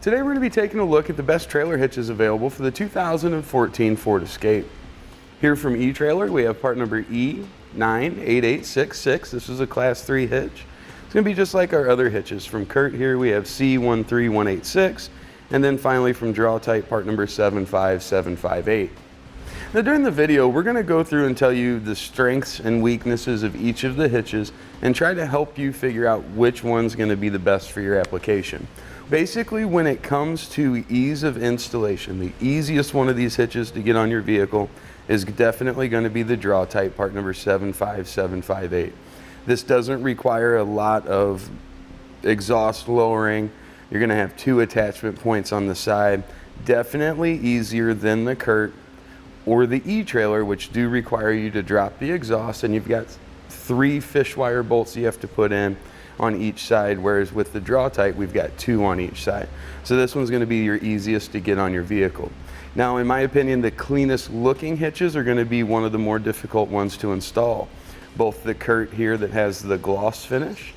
Today we're going to be taking a look at the best trailer hitches available for the 2014 Ford Escape. Here from eTrailer we have part number E98866. This is a class 3 hitch. It's going to be just like our other hitches. From CURT here we have C13186, and then finally from Draw-Tite part number 75758. Now during the video we're going to go through and tell you the strengths and weaknesses of each of the hitches and try to help you figure out which one's going to be the best for your application. Basically, when it comes to ease of installation, the easiest one of these hitches to get on your vehicle is definitely going to be the Draw-Tite part number 75758. This doesn't require a lot of exhaust lowering. You're going to have 2 attachment points on the side. Definitely easier than the CURT or the eTrailer, which do require you to drop the exhaust, and you've got 3 fish wire bolts you have to put in on each side, whereas with the Draw-Tite we've got 2 on each side. So this one's going to be your easiest to get on your vehicle. Now in my opinion, the cleanest looking hitches are going to be one of the more difficult ones to install. Both the CURT here that has the gloss finish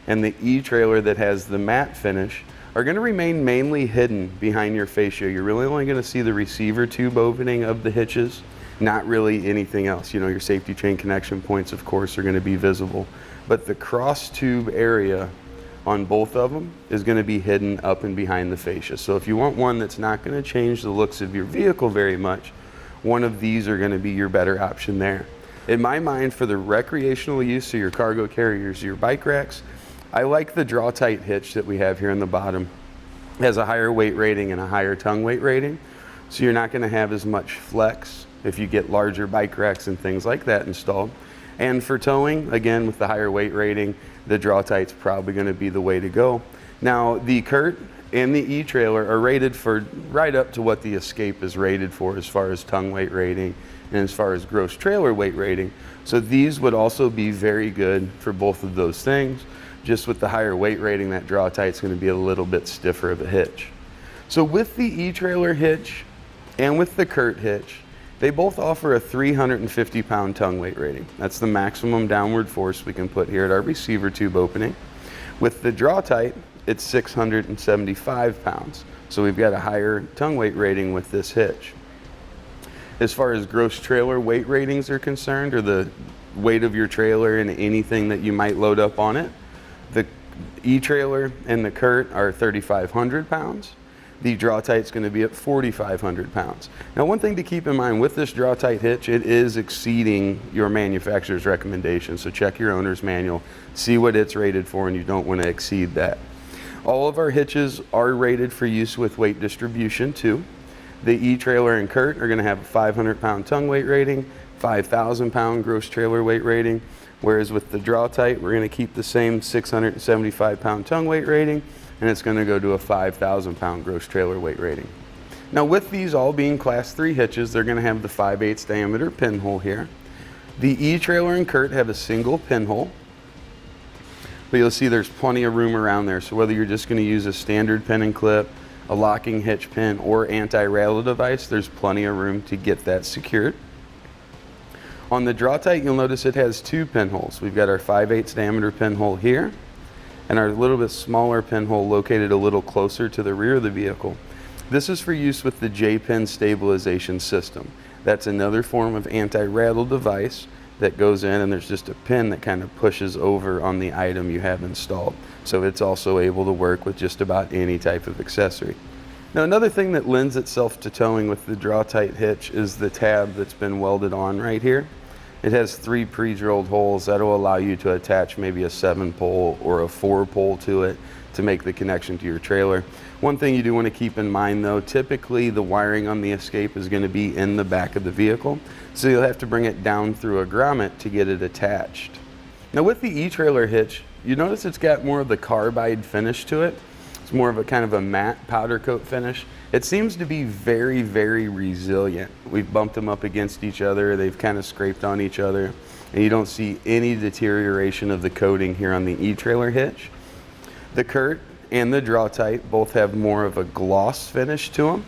and the eTrailer that has the matte finish are going to remain mainly hidden behind your fascia. You're really only going to see the receiver tube opening of the hitches, not really anything else. You know, your safety chain connection points of course are going to be visible, but the cross tube area on both of them is going to be hidden up and behind the fascia. So if you want one that's not going to change the looks of your vehicle very much, one of these are going to be your better option there. In my mind, for the recreational use of your cargo carriers, your bike racks, I like the Draw-Tite hitch that we have here in the bottom. It has a higher weight rating and a higher tongue weight rating, so you're not going to have as much flex if you get larger bike racks and things like that installed. And for towing, again with the higher weight rating, the Draw-Tite's probably going to be the way to go. Now the CURT and the eTrailer are rated for right up to what the Escape is rated for as far as tongue weight rating and as far as gross trailer weight rating. So these would also be very good for both of those things. Just with the higher weight rating, that Draw-Tite's going to be a little bit stiffer of a hitch. So with the eTrailer hitch and with the CURT hitch, they both offer a 350-pound tongue weight rating. That's the maximum downward force we can put here at our receiver tube opening. With the Draw-Tite, it's 675 pounds. So we've got a higher tongue weight rating with this hitch. As far as gross trailer weight ratings are concerned, or the weight of your trailer and anything that you might load up on it, the eTrailer and the CURT are 3,500 pounds. The Draw-Tite's going to be at 4,500 pounds. Now one thing to keep in mind with this Draw-Tite hitch, it is exceeding your manufacturer's recommendation. So check your owner's manual, see what it's rated for, and you don't want to exceed that. All of our hitches are rated for use with weight distribution too. The eTrailer and CURT are going to have a 500-pound tongue weight rating, 5,000-pound gross trailer weight rating, whereas with the Draw-Tite we're going to keep the same 675-pound tongue weight rating, and it's going to go to a 5,000-pound gross trailer weight rating. Now with these all being class 3 hitches, they're going to have the 5/8 diameter pinhole here. The eTrailer and CURT have a single pinhole, but you'll see there's plenty of room around there. So whether you're just going to use a standard pin and clip, a locking hitch pin, or anti-rattle device, there's plenty of room to get that secured. On the Draw-Tite, you'll notice it has 2 pinholes. We've got our 5/8 diameter pinhole here, and our little bit smaller pinhole located a little closer to the rear of the vehicle. This is for use with the J-pin stabilization system. That's another form of anti-rattle device that goes in, and there's just a pin that kind of pushes over on the item you have installed. So it's also able to work with just about any type of accessory. Now another thing that lends itself to towing with the Draw-Tite hitch is the tab that's been welded on right here. It has 3 pre-drilled holes that'll allow you to attach maybe a 7-pole or a 4-pole to it to make the connection to your trailer. One thing you do want to keep in mind though, typically the wiring on the Escape is going to be in the back of the vehicle, so you'll have to bring it down through a grommet to get it attached. Now with the eTrailer hitch, you notice it's got more of the carbide finish to it. It's more of a kind of a matte powder coat finish. It seems to be very, very resilient. We've bumped them up against each other, they've kind of scraped on each other, and you don't see any deterioration of the coating here on the eTrailer hitch. The CURT and the Draw-Tite both have more of a gloss finish to them.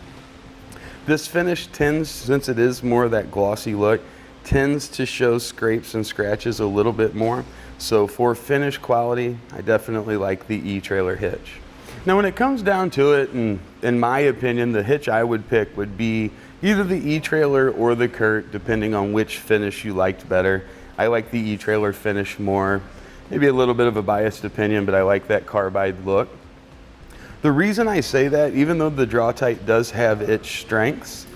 This finish tends, since it is more of that glossy look, tends to show scrapes and scratches a little bit more. So for finish quality, I definitely like the eTrailer hitch. Now when it comes down to it, and in my opinion, the hitch I would pick would be either the e-trailer or the CURT, depending on which finish you liked better. I like the e-trailer finish more. Maybe a little bit of a biased opinion, but I like that carbide look. The reason I say that, even though the Draw-Tite does have its strengths,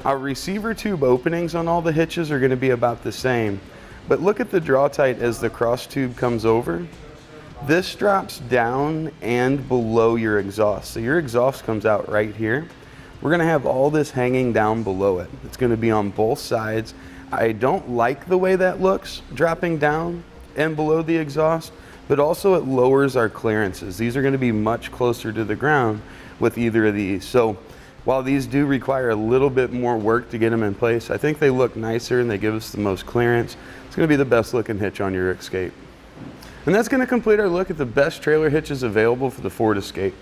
our receiver tube openings on all the hitches are going to be about the same. But look at the Draw-Tite as the cross tube comes over. This drops down and below your exhaust. So your exhaust comes out right here. We're going to have all this hanging down below it. It's going to be on both sides. I don't like the way that looks, dropping down and below the exhaust, but also it lowers our clearances. These are going to be much closer to the ground with either of these. So while these do require a little bit more work to get them in place, I think they look nicer and they give us the most clearance. It's going to be the best looking hitch on your Escape. And that's going to complete our look at the best trailer hitches available for the Ford Escape.